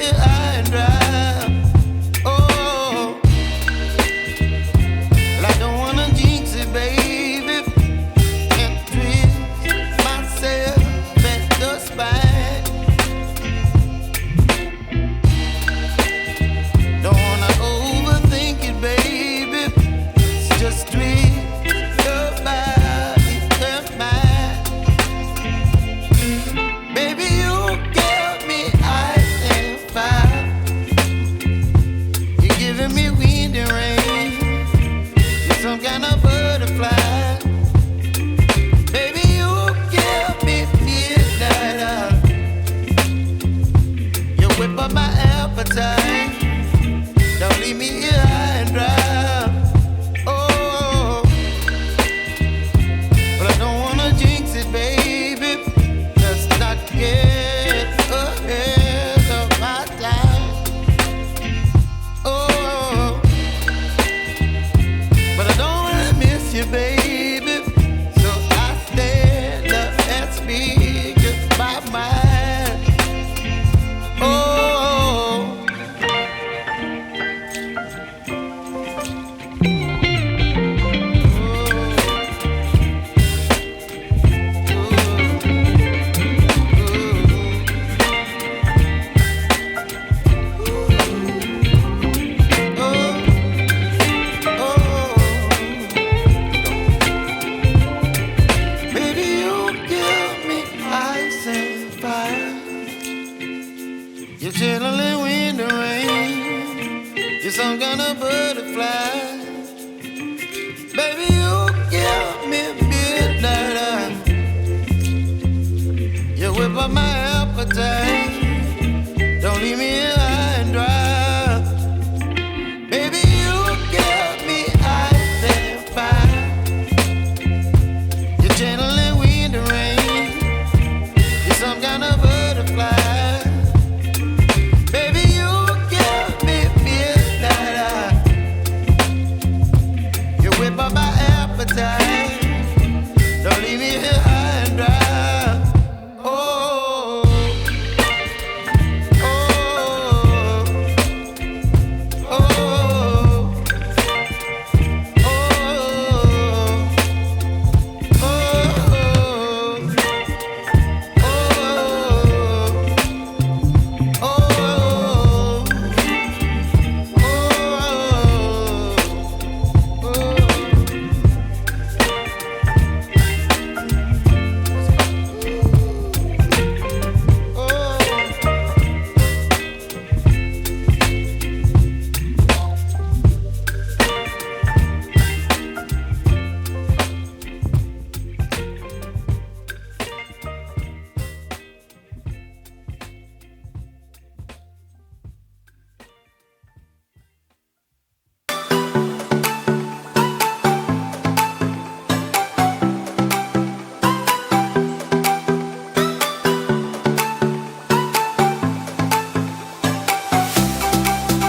here high and dry. Oh, well, I don't wanna jinx it, baby, and twist myself at the spine. Don't wanna overthink it, baby. It's just twist your body and mine. Baby, you give me ice and fire. You're giving me wind and rain. You're some kind of butterfly. Baby, you give me midnight. You whip up my appetite. Don't leave me here high and dry. Oh, but I don't wanna jinx it, baby. Let's not get ahead of my time. Oh, but I don't wanna miss you, baby. So I stand up and speak my mind. Oh. Baby, you give me ice and fire. You're chilling wind and rain. You're some kind of butterfly. Baby, you give me midnight. You whip up my appetite.